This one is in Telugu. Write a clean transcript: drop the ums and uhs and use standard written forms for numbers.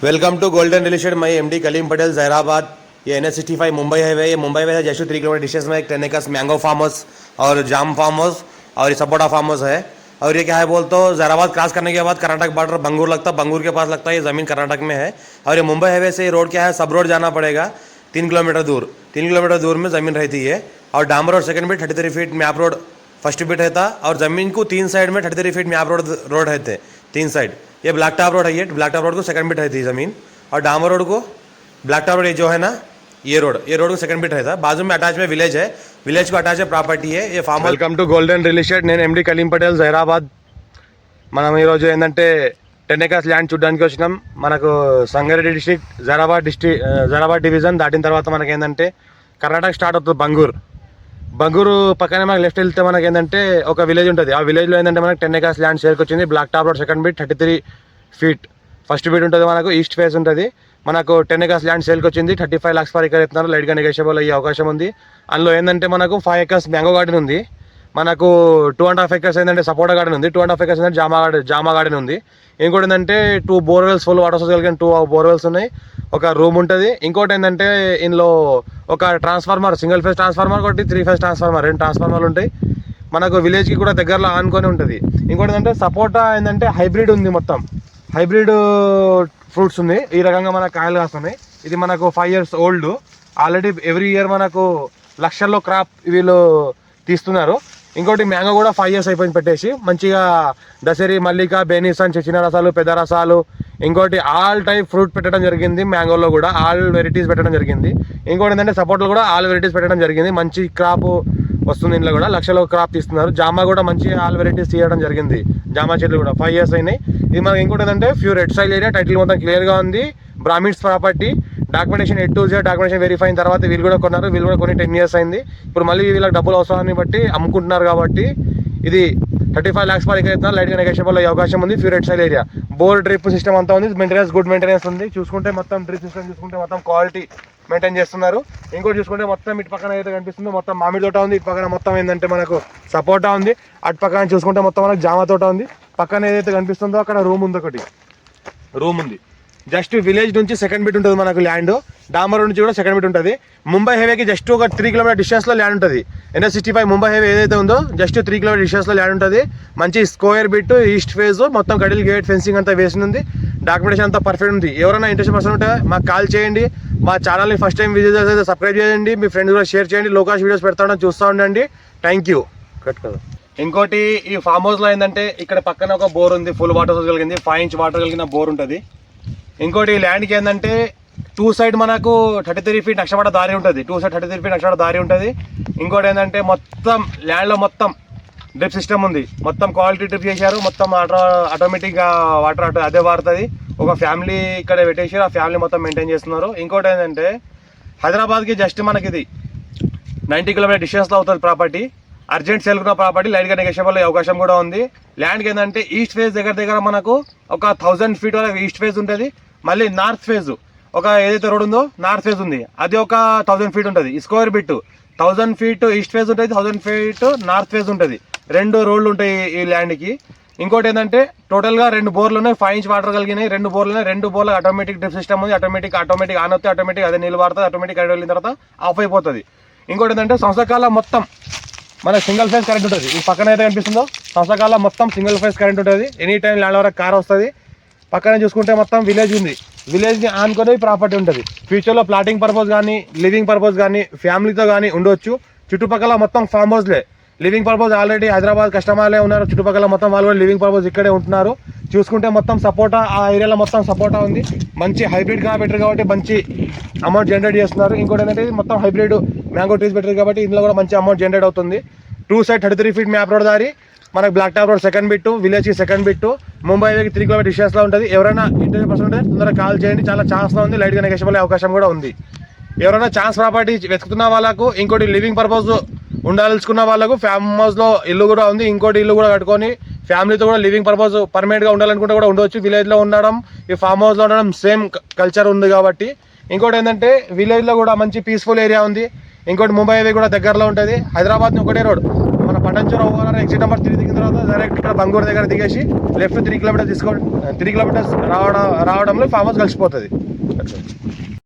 Welcome to golden real estate. मैं एमडी कलीम पटेल जहराबाद। ये NH65 मुंबई हाईवे, ये Mumbai highway just 3 kilometer distance में एक 10 एकर्स मैंगो फार्म हाउस और जाम फार्म हाउस और ये सपोटा फार्म हाउस है। और ये क्या है बोल तो जहराबाद क्रॉस करने के बाद कर्नाटक बॉर्डर बंगूर लगता है, बंगूर के पास लगता है। ये ज़मीन कर्नाटक में है और ये मुंबई हाईवे से रोड क्या है, सब रोड जाना पड़ेगा 3 किलोमीटर दूर। 3 किलोमीटर दूर में ज़मीन रहती है और डामर road second bit 33 feet map road first bit रहता और ज़मीन को 3 साइड में 33 फीट मैप रोड रहते 3 साइड। ये ब्लैक टॉप रोड है, ये ब्लैक टॉप रोड को सेकंड बिट रहती है ज़मीन और डामर रोड को ब्लैक टॉप रोड ये जो है ना ये रोड को सेकंड बिट रहता है। बाजू में अटैच में विलेज है, विलेज को अटैच है प्रॉपर्टी है ये farm. Welcome to golden real estate. నేను ఎండి కలీం పటేల్ జైరాబాద్। మనం ఈరోజు ఏంటంటే 10 ఎకర్స్ ల్యాండ్ చూడడానికి వచ్చినాం। మనకు సంగారెడ్డి డిస్ట్రిక్ట్ జైరాబాద్ డివిజన్ దాటిన తర్వాత మనకి ఏంటంటే కర్ణాటక స్టార్ట్ అవుతుంది బంగూరు పక్కనే మనకి లెఫ్ట్ వెళ్తే మనకి ఏంటంటే ఒక విలేజ్ ఉంటుంది। ఆ విలేజ్లో ఏంటంటే మనకి 10 ఎకర్స్ ల్యాండ్ షేర్కి వచ్చింది। Black top road second bit 33 feet first bit ఉంటుంది, మనకు ఈస్ట్ ఫేస్ ఉంటుంది। మనకు 10 ఎకర్స్ ల్యాండ్ సేల్కి వచ్చింది। 35 lakhs పర్ ఎకర్ ఇస్తున్నారు, లైట్గా నెగోషియబుల్ అయ్యే అవకాశం ఉంది। అందులో ఏంటంటే మనకు 5 ఎకర్స్ మ్యాంగో గార్డెన్ ఉంది, మనకు 2.5 ఎకర్స్ ఏంటంటే సపోటా గార్డెన్ ఉంది, 2.5 ఎకర్స్ ఏంటంటే జామా గార్డెన్ ఉంది। ఇంకోటి ఏంటంటే 2 బోర్వెల్స్ ఫుల్ వాటర్ సోర్స్ కలిగిన 2 బోర్వెల్స్ ఉన్నాయి, ఒక రూమ్ ఉంటుంది। ఇంకోటి ఏంటంటే ఇందులో ఒక ట్రాన్స్ఫార్మర్, సింగిల్ ఫేజ్ ట్రాన్స్ఫార్మర్, ఒకటి 3 ఫేజ్ ట్రాన్స్ఫార్మర్, 2 ట్రాన్స్ఫార్మర్లు ఉంటాయి। మనకు విలేజ్కి కూడా దగ్గరలో ఆనుకొని ఉంటుంది। ఇంకోటి ఏంటంటే సపోటా ఏంటంటే హైబ్రిడ్ ఉంది, మొత్తం హైబ్రిడ్ ఫ్రూట్స్ ఉంది। ఈ రకంగా మనకు కాయలు కాస్తున్నాయి। ఇది మనకు 5 years old already, every year మనకు లక్షల్లో క్రాప్ వీళ్ళు తీస్తున్నారు। ఇంకోటి మ్యాంగో కూడా 5 years అయిపోయింది పెట్టేసి, మంచిగా దసరి, మల్లిక, బేనిసన్, చిన్న రసాలు, పెద్ద రసాలు, ఇంకోటి ఆల్ టైప్ ఫ్రూట్ పెట్టడం జరిగింది। మ్యాంగోలో కూడా ఆల్ వెరైటీస్ పెట్టడం జరిగింది। ఇంకోటి ఏంటంటే సపోర్ట్లో కూడా ఆల్ వెరైటీస్ పెట్టడం జరిగింది। మంచి క్రాప్ వస్తుంది, ఇంట్లో కూడా లక్షలో క్రాప్ తీస్తున్నారు। జామా కూడా మంచి ఆల్ వెరైటీస్ తీయడం జరిగింది, జామా చెట్లు కూడా 5 years అయినాయి। ఇది మనకి ఇంకోటి ఏంటంటే pure red soil area, title మొత్తం క్లియర్గా ఉంది, Brahmins property, documentation A to Z documentation verify అయిన తర్వాత వీళ్ళు కూడా కొన్నారు, వీళ్ళు కూడా కొన్ని 10 years అయింది। ఇప్పుడు మళ్ళీ వీళ్ళకి డబ్బులు అవసరాన్ని బట్టి అమ్ముకుంటున్నారు కాబట్టి ఇది 35 lakhs పర్ ఎకర్ ఇస్తున్నారు, లైట్గా నెగోషియబుల్ అయ్యే అవకాశం ఉంది। Pure red soil area, bore drip system అంతా ఉంది, మెయింటెనెన్స్ గుడ్ మెయింటెనెన్స్ ఉంది। చూసుకుంటే మొత్తం డ్రిప్ సిస్టమ్ చూసుకుంటే మొత్తం క్వాలిటీ మెయింటైన్ చేస్తున్నారు। ఇంకోటి చూసుకుంటే మొత్తం ఇటు పక్కన ఏదైతే కనిపిస్తుందో మొత్తం మామిడి తోట ఉంది, ఇటు పక్కన మొత్తం ఏంటంటే మనకు సపోటా ఉంది, అటు పక్కన చూసుకుంటే మొత్తం మనకు జామ తోట ఉంది, పక్కన ఏదైతే కనిపిస్తుందో అక్కడ రూమ్ ఉంది, ఒకటి రూమ్ ఉంది। జస్ట్ విలేజ్ నుంచి సెకండ్ బిట్ ఉంటుంది మనకు ల్యాండ్, డామర్ నుంచి కూడా సెకండ్ బిట్ ఉంటుంది। ముంబై హైవేకి జస్ట్ ఒక 3 kilometer డిస్టెన్స్లో ల్యాండ్ ఉంటుంది। NH65 ముంబై హైవే ఏదైతే ఉందో జస్ట్ 3 kilometer డిస్టెన్స్లో ల్యాండ్ ఉంటుంది। మంచి స్క్వేర్ బిట్, ఈస్ట్ ఫేజ్, మొత్తం కడిల్ గేట్ ఫెన్సింగ్ అంతా వేసి ఉంది, డాక్యుమెంటేషన్ అంతా పర్ఫెక్ట్ ఉంది। ఎవరైనా ఇంట్రెస్ట్ పర్సన్ ఉంటే మాకు కాల్ చేయండి, మా ఛానల్ని ఫస్ట్ టైం విజిట్ చేస్తే సబ్స్క్రైబ్ చేయండి, మీ ఫ్రెండ్స్ కూడా షేర్ చేయండి, లోకాష్ వీడియోస్ పెడతా ఉండని చూస్తూ ఉండండి। Thank you. కట్ కదా। ఇంకోటి ఈ ఫామ్ హౌస్లో ఏంటంటే ఇక్కడ పక్కన ఒక బోర్ ఉంది, ఫుల్ వాటర్ సోర్స్ కలిగింది, 5 inch వాటర్ కలిగిన బోర్ ఉంటుంది। ఇంకోటి ల్యాండ్కి ఏంటంటే 2 side మనకు 33 feet నక్షపడ దారి ఉంటుంది, 2 side 33 feet నక్షపడ దారి ఉంటుంది। ఇంకోటి ఏంటంటే మొత్తం ల్యాండ్లో మొత్తం డ్రిప్ సిస్టమ్ ఉంది, మొత్తం క్వాలిటీ డ్రిప్ చేశారు, మొత్తం ఆటోమేటిక్గా వాటర్ అదే వాడుతుంది। ఒక ఫ్యామిలీ ఇక్కడ పెట్టేసి ఆ ఫ్యామిలీ మొత్తం మెయింటైన్ చేస్తున్నారు। ఇంకోటి ఏంటంటే హైదరాబాద్కి జస్ట్ మనకి ఇది 90 kilometer డిస్టెన్స్లో అవుతుంది ప్రాపర్టీ, అర్జెంట్ సేల్ ఉన్న ప్రాపర్టీ, లైట్గా నెగోషియబుల్ అయ్యే అవకాశం కూడా ఉంది। ల్యాండ్కి ఏంటంటే ఈస్ట్ ఫేజ్ దగ్గర మనకు ఒక 1000 feet వరకు ఈస్ట్ ఫేజ్ ఉంటుంది, మళ్ళీ నార్త్ ఫేజ్ ఒక ఏదైతే రోడ్ ఉందో నార్త్ ఫేజ్ ఉంది, అది ఒక 1000 feet ఉంటుంది। Square bit 1000 feet east phase ఉంటుంది, 1000 feet నార్త్ ఫేజ్ ఉంటుంది, 2 రోడ్లు ఉంటాయి ఈ ల్యాండ్కి। ఇంకోటి ఏంటంటే టోటల్గా 2 బోర్లు ఉన్నాయి, 5 inch వాటర్ కలిగినాయి, 2 బోర్లు ఉన్నాయి, 2 బోర్లు ఆటోమేటిక్ డ్రిప్ సిస్టమ్ ఉంది, ఆటోమేటిక్ ఆన్ అవుతుంది, ఆటోమేటిక్ అదే నీళ్ళు వాడుతుంది, ఆటోమేటిక్ కరెంట్ వెళ్ళిన తర్వాత ఆఫ్ అయిపోతుంది। ఇంకోటి ఏంటంటే సంవత్సరకాలం మొత్తం మనకు సింగిల్ ఫేజ్ కరెంట్ ఉంటుంది, ఈ పక్కన అయితే కనిపిస్తుందో సంవత్సరకాలం మొత్తం సింగిల్ ఫేజ్ కరెంట్ ఉంటుంది, ఎనీ టైం ల్యాండ్ వరకు కార్ వస్తుంది। పక్కన చూసుకుంటే మొత్తం విలేజ్ ఉంది, విలేజ్ని ఆనుకొని ప్రాపర్టీ ఉంటుంది। ఫ్యూచర్లో ప్లాటింగ్ పర్పస్ కానీ, లివింగ్ పర్పస్ కానీ, ఫ్యామిలీతో కానీ ఉండొచ్చు। చుట్టుపక్కల మొత్తం ఫామ్ హౌస్లే, లివింగ్ పర్పస్ ఆల్రెడీ హైదరాబాద్ కస్టమర్లే ఉన్నారు, చుట్టుపక్కల మొత్తం వాళ్ళు కూడా లివింగ్ పర్పస్ ఇక్కడే ఉంటున్నారు। చూసుకుంటే మొత్తం సపోటా, ఆ ఏరియాలో మొత్తం సపోటా ఉంది, మంచి హైబ్రిడ్ పెట్టారు కాబట్టి మంచి అమౌంట్ జనరేట్ చేస్తున్నారు। ఇంకోటి ఏంటంటే మొత్తం హైబ్రిడ్ మ్యాంగో ట్రీస్ పెట్టారు కాబట్టి ఇందులో కూడా మంచి అమౌంట్ జనరేట్ అవుతుంది। 2 side 33 feet మ్యాప్ రోడ్ దారి, మనకు black top road second bit, విలేజ్కి సెకండ్ బిట్, ముంబై హైవేకి 3 kilometer డిస్టెన్స్లో ఉంటుంది। ఎవరైనా ఇంట్రెస్ట్ పర్సన్ ఉంటే తొందరగా కాల్ చేయండి, చాలా ఛాన్స్లో ఉంది, లైట్గా నెగోషియబుల్ అయ్యే అవకాశం కూడా ఉంది। ఎవరైనా ఛాన్స్ ప్రాపర్టీ వెతుకుతున్న వాళ్ళకు, ఇంకోటి లివింగ్ పర్పస్ ఉండాల్సుకున్న వాళ్ళకు ఫామ్ హౌస్లో ఇల్లు కూడా ఉంది, ఇంకోటి ఇల్లు కూడా కట్టుకొని ఫ్యామిలీతో కూడా లివింగ్ పర్పస్ పర్మనెంట్గా ఉండాలనుకుంటే కూడా ఉండవచ్చు। విలేజ్లో ఉండడం, ఈ ఫామ్ హౌస్లో ఉండడం సేమ్ కల్చర్ ఉంది కాబట్టి। ఇంకోటి ఏంటంటే విలేజ్లో కూడా మంచి పీస్ఫుల్ ఏరియా ఉంది। ఇంకోటి ముంబై హైవే కూడా దగ్గరలో ఉంటుంది, హైదరాబాద్ని ఒకటే రోడ్, మన పటంచెరు ఓవర్ ఎగ్జిట్ నెంబర్ 3 దిగిన తర్వాత డైరెక్ట్ ఇక్కడ బంగూరు దగ్గర దిగేసి లెఫ్ట్ 3 కిలోమీటర్స్ 3 కిలోమీటర్స్ రావడంలో ఫామ్ హౌస్ కలిసిపోతుంది.